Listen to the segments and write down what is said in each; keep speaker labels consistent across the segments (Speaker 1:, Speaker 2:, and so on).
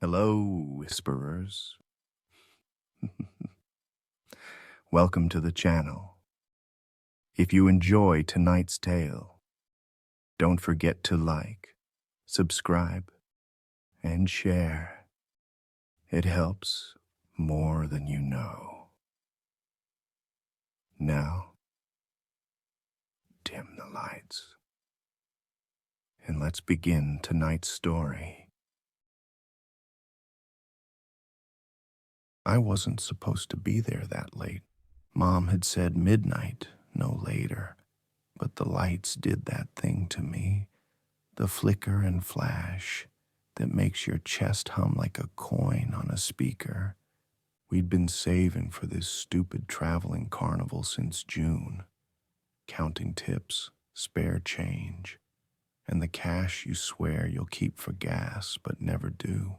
Speaker 1: Hello, whisperers. Welcome to the channel. If you enjoy tonight's tale, don't forget to like, subscribe, and share. It helps more than you know. Now, dim the lights, and let's begin tonight's story. I wasn't supposed to be there that late. Mom had said midnight, no later, but the lights did that thing to me. The flicker and flash that makes your chest hum like a coin on a speaker. We'd been saving for this stupid traveling carnival since June, counting tips, spare change, and the cash you swear you'll keep for gas but never do.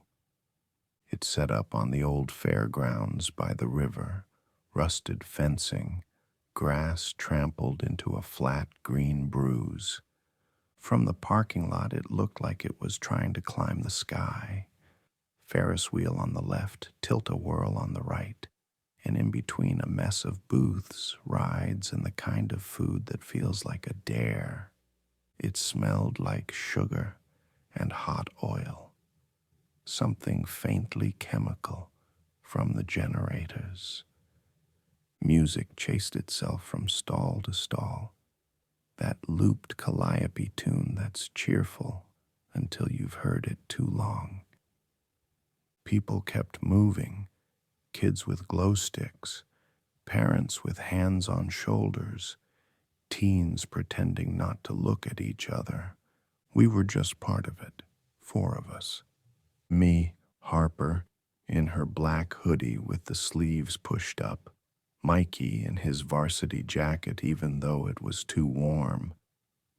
Speaker 1: It's set up on the old fairgrounds by the river, rusted fencing, grass trampled into a flat green bruise. From the parking lot, it looked like it was trying to climb the sky. Ferris wheel on the left, tilt-a-whirl on the right, and in between a mess of booths, rides, and the kind of food that feels like a dare. It smelled like sugar and hot oil, something faintly chemical from the generators. Music chased itself from stall to stall. That looped Calliope tune that's cheerful until you've heard it too long. People kept moving, kids with glow sticks, parents with hands on shoulders, teens pretending not to look at each other. We were just part of it, 4 of us. Me, Harper, in her black hoodie with the sleeves pushed up, Mikey in his varsity jacket even though it was too warm,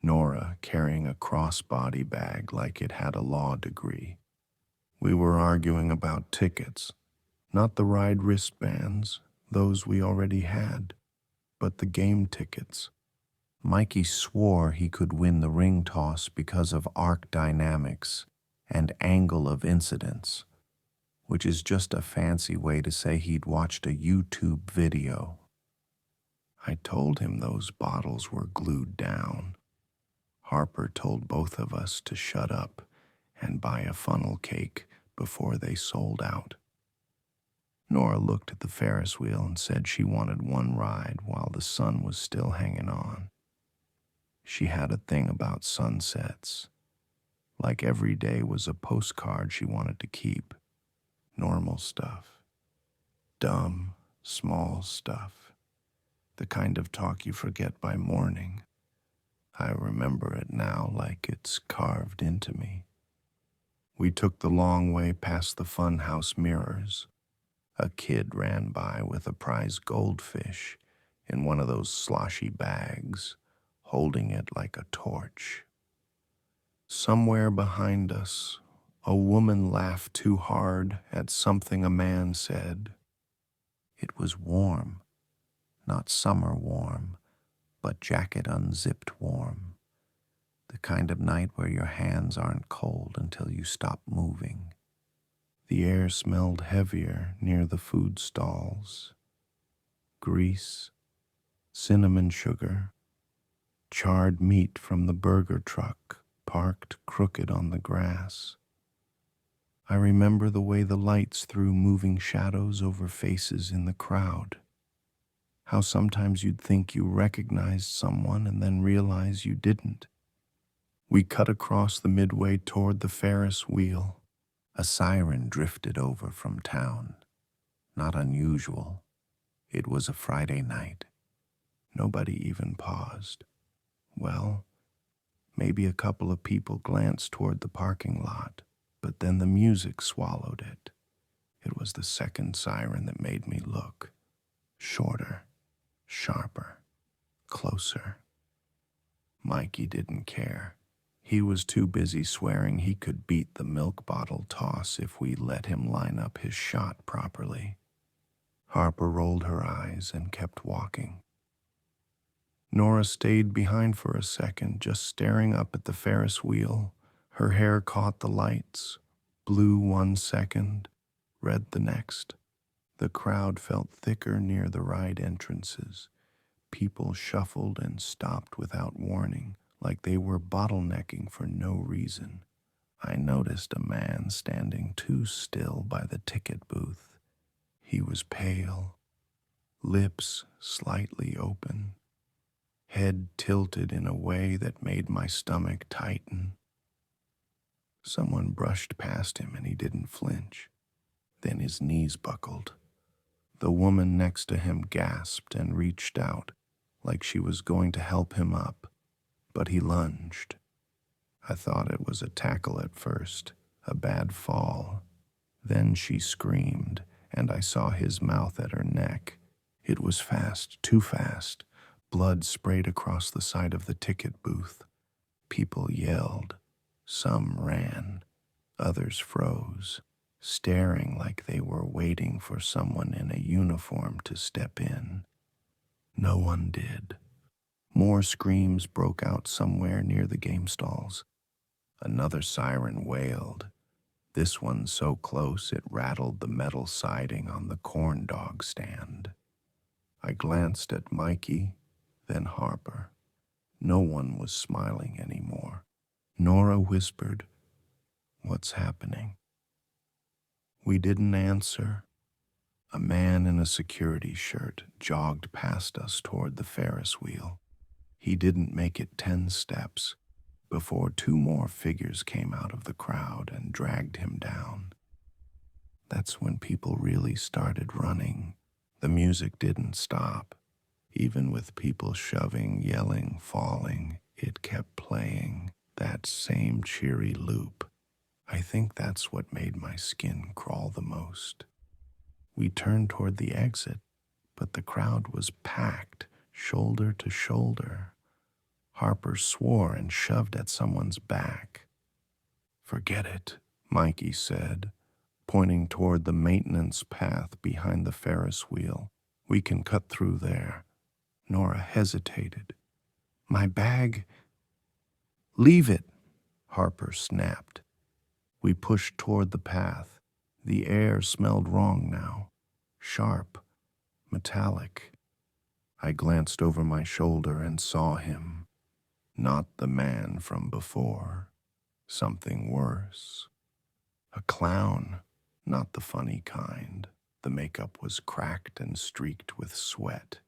Speaker 1: Nora carrying a crossbody bag like it had a law degree. We were arguing about tickets, not the ride wristbands, those we already had, but the game tickets. Mikey swore he could win the ring toss because of arc dynamics and angle of incidence, which is just a fancy way to say he'd watched a YouTube video. I told him those bottles were glued down. Harper told both of us to shut up and buy a funnel cake before they sold out. Nora looked at the Ferris wheel and said she wanted one ride while the sun was still hanging on. She had a thing about sunsets. Like every day was a postcard she wanted to keep. Normal stuff. Dumb, small stuff. The kind of talk you forget by morning. I remember it now like it's carved into me. We took the long way past the funhouse mirrors. A kid ran by with a prize goldfish in one of those sloshy bags, holding it like a torch. Somewhere behind us, a woman laughed too hard at something a man said. It was warm, not summer warm, but jacket unzipped warm. The kind of night where your hands aren't cold until you stop moving. The air smelled heavier near the food stalls. Grease, cinnamon sugar, charred meat from the burger truck parked crooked on the grass. I remember the way the lights threw moving shadows over faces in the crowd. How sometimes you'd think you recognized someone and then realize you didn't. We cut across the midway toward the Ferris wheel. A siren drifted over from town. Not unusual. It was a Friday night. Nobody even paused. Well, maybe a couple of people glanced toward the parking lot, but then the music swallowed it. It was the second siren that made me look. Shorter, sharper, closer. Mikey didn't care. He was too busy swearing he could beat the milk bottle toss if we let him line up his shot properly. Harper rolled her eyes and kept walking. Nora stayed behind for a second, just staring up at the Ferris wheel. Her hair caught the lights, Blue 1 second, red the next. The crowd felt thicker near the ride entrances. People shuffled and stopped without warning, like they were bottlenecking for no reason. I noticed a man standing too still by the ticket booth. He was pale, lips slightly open, head tilted in a way that made my stomach tighten. Someone brushed past him and he didn't flinch. Then his knees buckled. The woman next to him gasped and reached out, like she was going to help him up, but he lunged. I thought it was a tackle at first, a bad fall. Then she screamed, and I saw his mouth at her neck. It was fast, too fast. Blood sprayed across the side of the ticket booth. People yelled. Some ran. Others froze, staring like they were waiting for someone in a uniform to step in. No one did. More screams broke out somewhere near the game stalls. Another siren wailed, this one so close it rattled the metal siding on the corn dog stand. I glanced at Mikey, then Harper. No one was smiling anymore. Nora whispered, "What's happening?" We didn't answer. A man in a security shirt jogged past us toward the Ferris wheel. He didn't make it 10 steps before 2 more figures came out of the crowd and dragged him down. That's when people really started running. The music didn't stop. Even with people shoving, yelling, falling, it kept playing, that same cheery loop. I think that's what made my skin crawl the most. We turned toward the exit, but the crowd was packed, shoulder to shoulder. Harper swore and shoved at someone's back. "Forget it," Mikey said, pointing toward the maintenance path behind the Ferris wheel. "We can cut through there." Nora hesitated. "My bag?" "Leave it," Harper snapped. We pushed toward the path. The air smelled wrong now. Sharp, metallic. I glanced over my shoulder and saw him. Not the man from before. Something worse. A clown, not the funny kind. The makeup was cracked and streaked with sweat.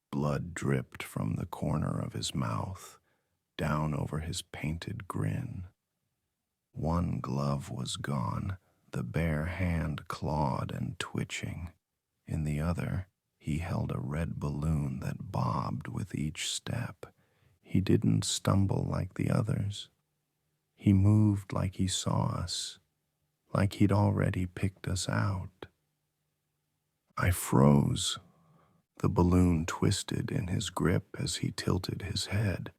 Speaker 1: Blood dripped from the corner of his mouth, down over his painted grin. One glove was gone, the bare hand clawed and twitching. In the other, he held a red balloon that bobbed with each step. He didn't stumble like the others. He moved like he saw us, like he'd already picked us out. I froze. The balloon twisted in his grip as he tilted his head.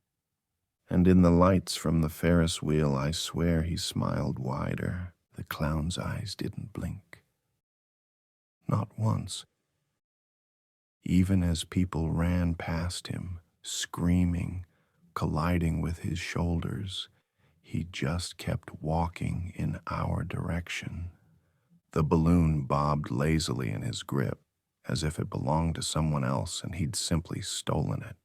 Speaker 1: And in the lights from the Ferris wheel, I swear he smiled wider. The clown's eyes didn't blink. Not once. Even as people ran past him, screaming, colliding with his shoulders, he just kept walking in our direction. The balloon bobbed lazily in his grip, as if it belonged to someone else and he'd simply stolen it.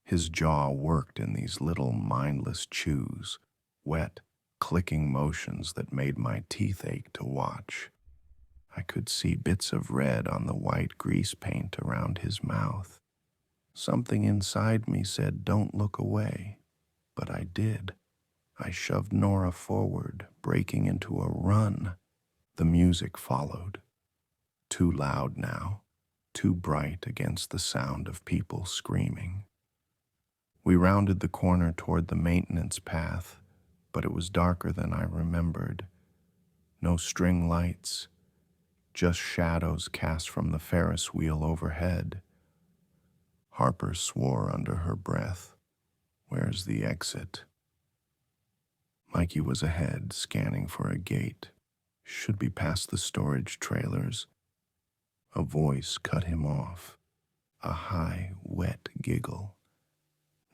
Speaker 1: His jaw worked in these little mindless chews, wet, clicking motions that made my teeth ache to watch. I could see bits of red on the white grease paint around his mouth. Something inside me said, "Don't look away," but I did. I shoved Nora forward, breaking into a run. The music followed. Too loud now, too bright against the sound of people screaming. We rounded the corner toward the maintenance path, but it was darker than I remembered. No string lights, just shadows cast from the Ferris wheel overhead. Harper swore under her breath, "Where's the exit?" Mikey was ahead, scanning for a gate. Should be past the storage trailers. A voice cut him off. A high, wet giggle.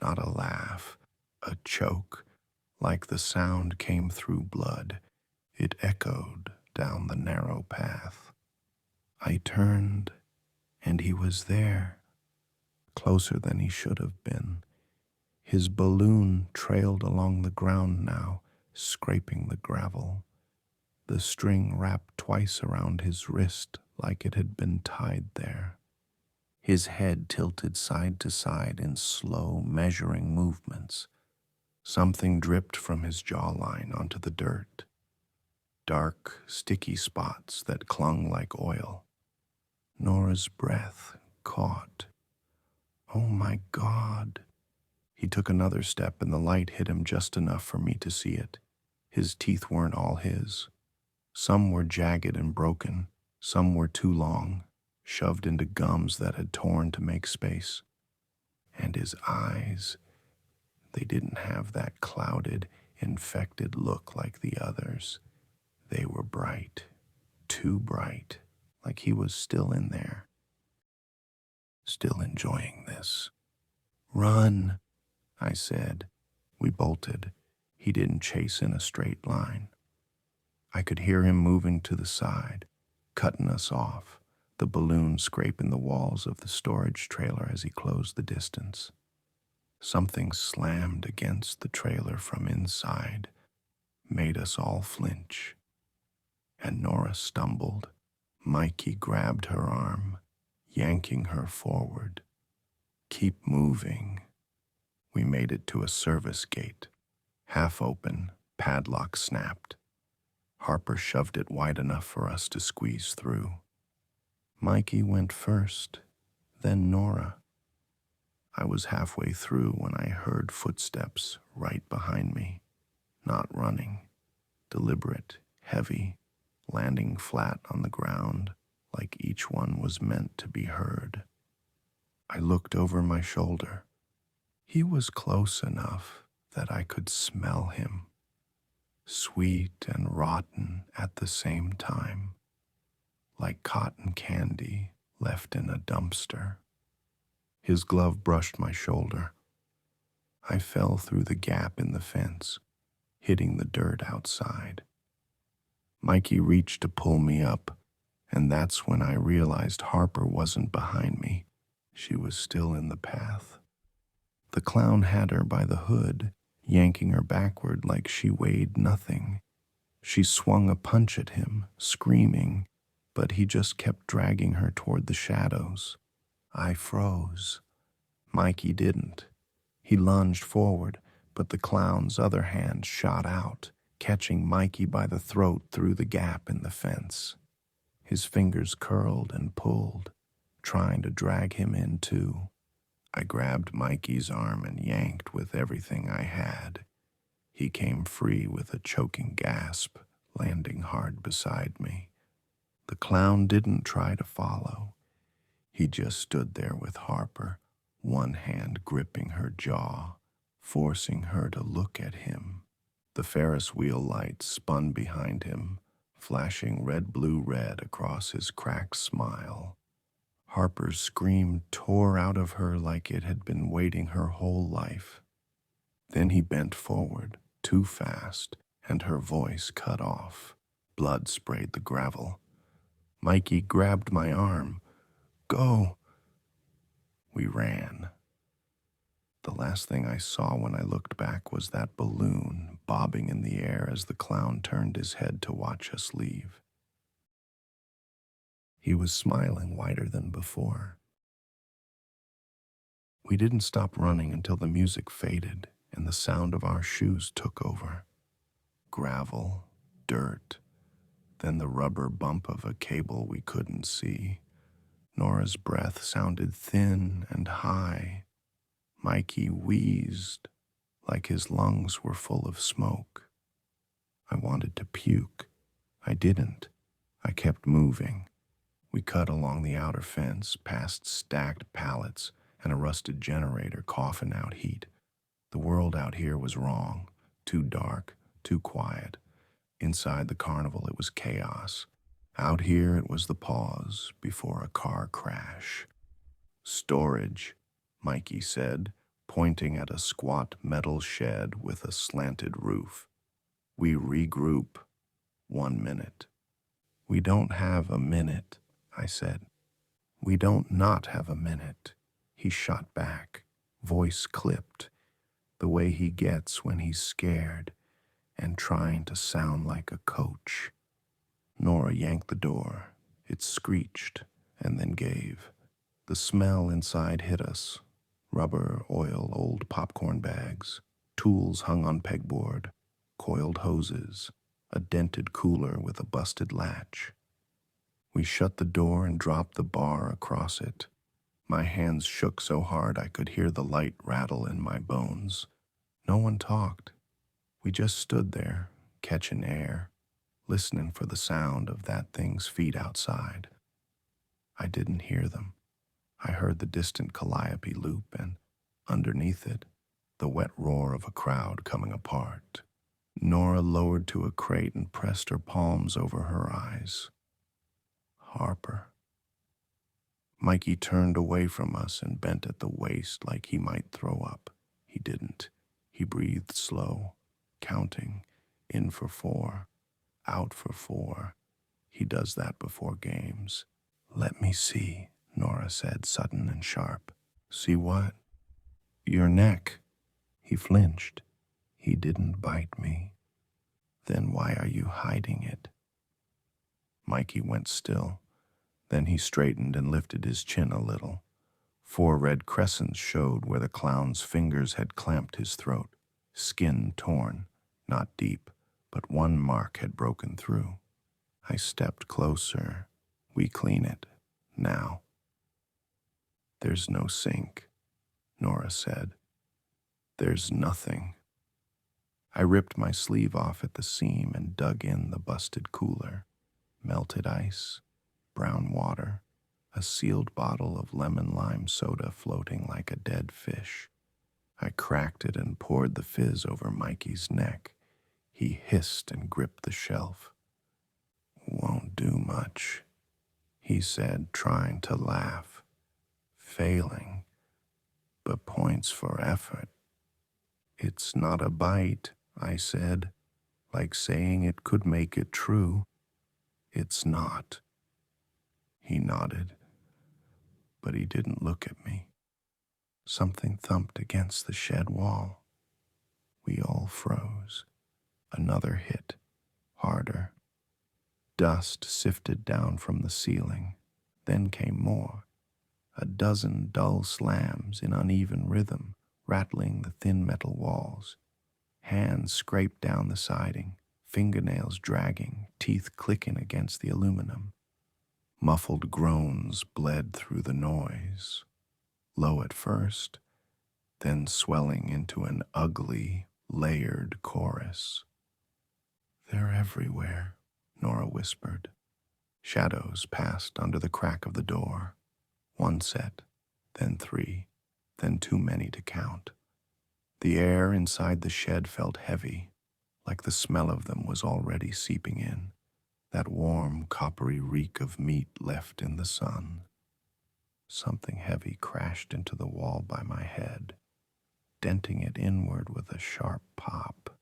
Speaker 1: Not a laugh, a choke, like the sound came through blood. It echoed down the narrow path. I turned, and he was there, closer than he should have been. His balloon trailed along the ground now, scraping the gravel. The string wrapped twice around his wrist like it had been tied there. His head tilted side to side in slow, measuring movements. Something dripped from his jawline onto the dirt. Dark, sticky spots that clung like oil. Nora's breath caught. Oh my God. He took another step and the light hit him just enough for me to see it. His teeth weren't all his. Some were jagged and broken. Some were too long, shoved into gums that had torn to make space. And his eyes, they didn't have that clouded, infected look like the others. They were bright, too bright, like he was still in there, still enjoying this. Run, I said. We bolted. He didn't chase in a straight line. I could hear him moving to the side, cutting us off, the balloon scraping the walls of the storage trailer as he closed the distance. Something slammed against the trailer from inside, made us all flinch. And Nora stumbled. Mikey grabbed her arm, yanking her forward. Keep moving. We made it to a service gate. Half open, padlock snapped. Harper shoved it wide enough for us to squeeze through. Mikey went first, then Nora. I was halfway through when I heard footsteps right behind me. Not running, deliberate, heavy, landing flat on the ground like each one was meant to be heard. I looked over my shoulder. He was close enough that I could smell him, sweet and rotten at the same time, like cotton candy left in a dumpster. His glove brushed my shoulder. I fell through the gap in the fence, hitting the dirt outside. Mikey reached to pull me up, and that's when I realized Harper wasn't behind me. She was still in the path. The clown had her by the hood, yanking her backward like she weighed nothing. She swung a punch at him, screaming, but he just kept dragging her toward the shadows. I froze. Mikey didn't. He lunged forward, but the clown's other hand shot out, catching Mikey by the throat through the gap in the fence. His fingers curled and pulled, trying to drag him in too. I grabbed Mikey's arm and yanked with everything I had. He came free with a choking gasp, landing hard beside me. The clown didn't try to follow. He just stood there with Harper, one hand gripping her jaw, forcing her to look at him. The Ferris wheel lights spun behind him, flashing red-blue-red across his cracked smile. Harper's scream tore out of her like it had been waiting her whole life. Then he bent forward, too fast, and her voice cut off. Blood sprayed the gravel. Mikey grabbed my arm. Go! We ran. The last thing I saw when I looked back was that balloon bobbing in the air as the clown turned his head to watch us leave. He was smiling wider than before. We didn't stop running until the music faded and the sound of our shoes took over. Gravel, dirt, then the rubber bump of a cable we couldn't see. Nora's breath sounded thin and high. Mikey wheezed like his lungs were full of smoke. I wanted to puke. I didn't. I kept moving. We cut along the outer fence, past stacked pallets and a rusted generator coughing out heat. The world out here was wrong, too dark, too quiet. Inside the carnival, it was chaos. Out here, it was the pause before a car crash. Storage, Mikey said, pointing at a squat metal shed with a slanted roof. We regroup. 1 minute. We don't have a minute, I said. We don't not have a minute, he shot back, voice clipped, the way he gets when he's scared and trying to sound like a coach. Nora yanked the door. It screeched and then gave. The smell inside hit us. Rubber, oil, old popcorn bags, tools hung on pegboard, coiled hoses, a dented cooler with a busted latch. We shut the door and dropped the bar across it. My hands shook so hard I could hear the light rattle in my bones. No one talked. We just stood there, catching air, listening for the sound of that thing's feet outside. I didn't hear them. I heard the distant Calliope loop and, underneath it, the wet roar of a crowd coming apart. Nora lowered to a crate and pressed her palms over her eyes. Harper. Mikey turned away from us and bent at the waist like he might throw up. He didn't. He breathed slow, counting, in for 4, out for 4. He does that before games. Let me see, Nora said, sudden and sharp. See what? Your neck. He flinched. He didn't bite me. Then why are you hiding it? Mikey went still. Then he straightened and lifted his chin a little. 4 red crescents showed where the clown's fingers had clamped his throat. Skin torn, not deep, but one mark had broken through. I stepped closer. We clean it. Now. There's no sink, Nora said. There's nothing. I ripped my sleeve off at the seam and dug in the busted cooler. Melted ice, brown water, a sealed bottle of lemon-lime soda floating like a dead fish. I cracked it and poured the fizz over Mikey's neck. He hissed and gripped the shelf. Won't do much, he said, trying to laugh. Failing, but points for effort. It's not a bite, I said, like saying it could make it true. It's not. He nodded, but he didn't look at me. Something thumped against the shed wall. We all froze. Another hit, harder. Dust sifted down from the ceiling. Then came more. A dozen dull slams in uneven rhythm, rattling the thin metal walls. Hands scraped down the siding, fingernails dragging, teeth clicking against the aluminum. Muffled groans bled through the noise, low at first, then swelling into an ugly, layered chorus. They're everywhere, Nora whispered. Shadows passed under the crack of the door. 1 set, then 3, then too many to count. The air inside the shed felt heavy, like the smell of them was already seeping in, that warm, coppery reek of meat left in the sun. Something heavy crashed into the wall by my head, denting it inward with a sharp pop.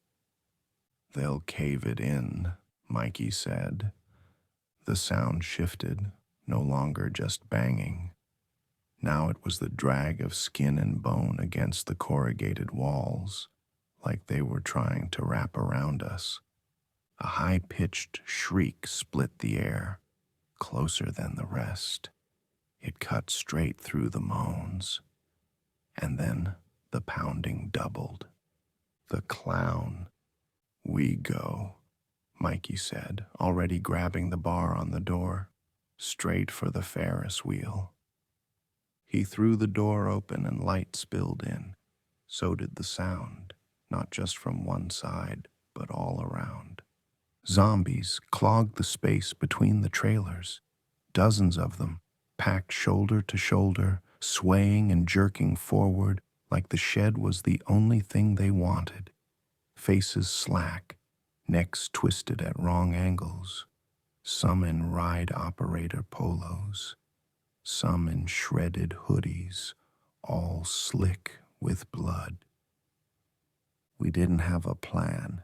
Speaker 1: They'll cave it in, Mikey said. The sound shifted, no longer just banging. Now it was the drag of skin and bone against the corrugated walls, like they were trying to wrap around us. A high-pitched shriek split the air, closer than the rest. It cut straight through the moans. And then the pounding doubled. The clown. We go, Mikey said, already grabbing the bar on the door, straight for the Ferris wheel. He threw the door open and light spilled in. So did the sound, not just from one side, but all around. Zombies clogged the space between the trailers. Dozens of them, packed shoulder to shoulder, swaying and jerking forward like the shed was the only thing they wanted. Faces slack, necks twisted at wrong angles. Some in ride operator polos. Some in shredded hoodies, all slick with blood. We didn't have a plan,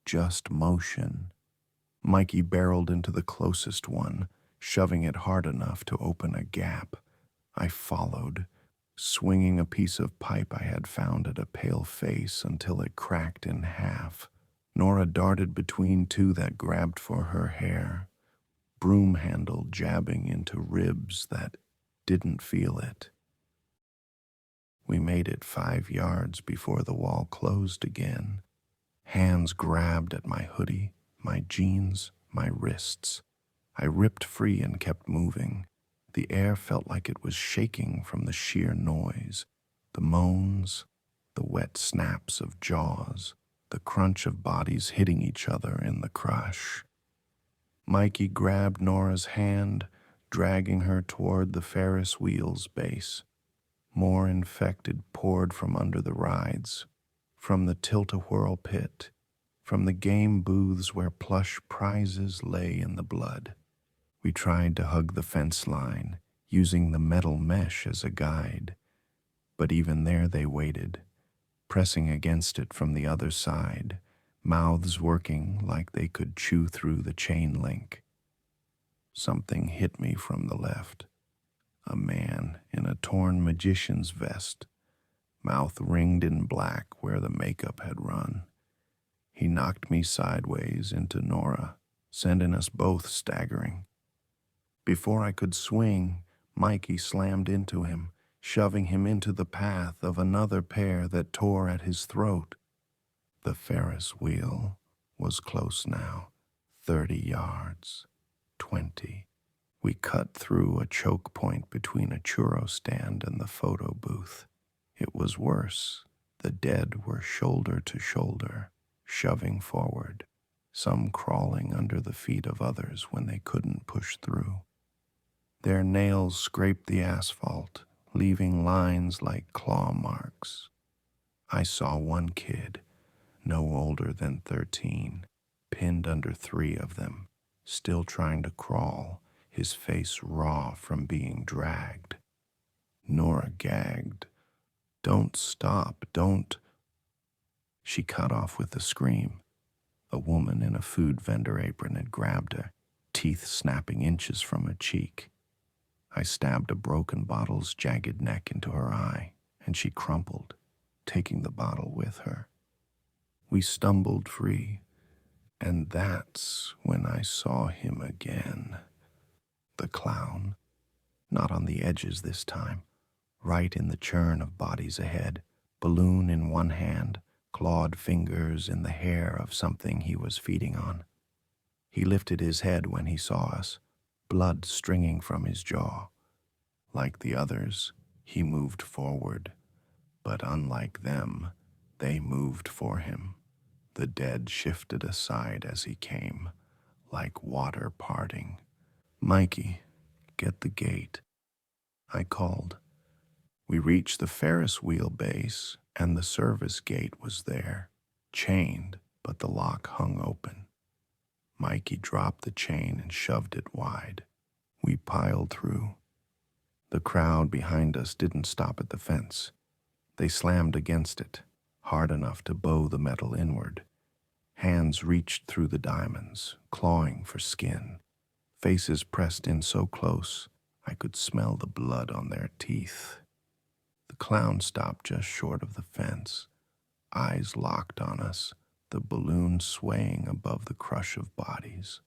Speaker 1: just motion. Mikey barreled into the closest one, shoving it hard enough to open a gap. I followed, swinging a piece of pipe I had found at a pale face until it cracked in half. Nora darted between two that grabbed for her hair, broom handle jabbing into ribs that didn't feel it. We made it 5 yards before the wall closed again. Hands grabbed at my hoodie, my jeans, my wrists. I ripped free and kept moving. The air felt like it was shaking from the sheer noise, the moans, the wet snaps of jaws, the crunch of bodies hitting each other in the crush. Mikey grabbed Nora's hand, dragging her toward the Ferris wheel's base. More infected poured from under the rides, from the tilt-a-whirl pit, from the game booths where plush prizes lay in the blood. We tried to hug the fence line, using the metal mesh as a guide, but even there they waited, pressing against it from the other side, mouths working like they could chew through the chain link. Something hit me from the left. A man in a torn magician's vest, mouth ringed in black where the makeup had run. He knocked me sideways into Nora, sending us both staggering. Before I could swing, Mikey slammed into him, shoving him into the path of another pair that tore at his throat. The Ferris wheel was close now, 30 yards, 20. We cut through a choke point between a churro stand and the photo booth. It was worse. The dead were shoulder to shoulder, shoving forward, some crawling under the feet of others when they couldn't push through. Their nails scraped the asphalt, leaving lines like claw marks. I saw one kid, no older than 13, pinned under 3 of them, still trying to crawl, his face raw from being dragged. Nora gagged. "Don't stop, don't." She cut off with a scream. A woman in a food vendor apron had grabbed her, teeth snapping inches from her cheek. I stabbed a broken bottle's jagged neck into her eye, and she crumpled, taking the bottle with her. We stumbled free, and that's when I saw him again. The clown, not on the edges this time, right in the churn of bodies ahead, balloon in one hand, clawed fingers in the hair of something he was feeding on. He lifted his head when he saw us, blood stringing from his jaw. Like the others, he moved forward, but unlike them, they moved for him. The dead shifted aside as he came, like water parting. "Mikey, get the gate," I called. We reached the Ferris wheel base, and the service gate was there, chained, but the lock hung open. Mikey dropped the chain and shoved it wide. We piled through. The crowd behind us didn't stop at the fence. They slammed against it, hard enough to bow the metal inward. Hands reached through the diamonds, clawing for skin. Faces pressed in so close, I could smell the blood on their teeth. The clown stopped just short of the fence, eyes locked on us, the balloon swaying above the crush of bodies.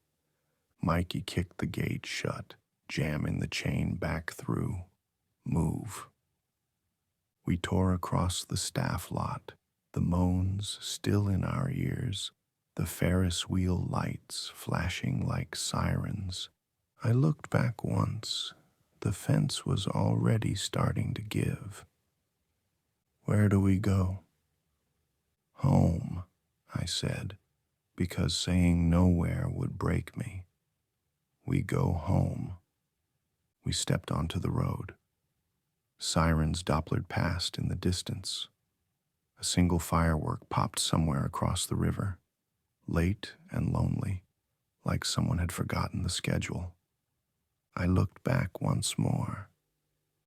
Speaker 1: Mikey kicked the gate shut, jamming the chain back through. "Move." We tore across the staff lot, the moans still in our ears, the Ferris wheel lights flashing like sirens. I looked back once. The fence was already starting to give. "Where do we go?" "Home," I said, because saying nowhere would break me. "We go home." We stepped onto the road. Sirens Dopplered past in the distance. A single firework popped somewhere across the river, late and lonely, like someone had forgotten the schedule. I looked back once more.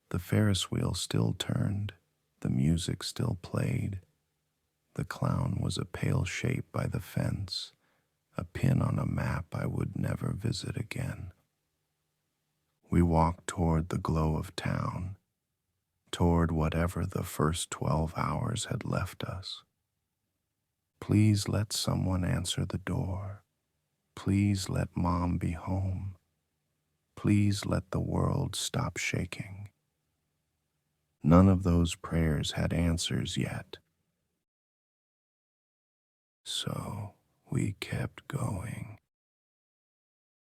Speaker 1: The Ferris wheel still turned, the music still played. The clown was a pale shape by the fence, a pin on a map I would never visit again. We walked toward the glow of town, toward whatever the first 12 hours had left us. Please let someone answer the door. Please let Mom be home. Please let the world stop shaking. None of those prayers had answers yet. So we kept going.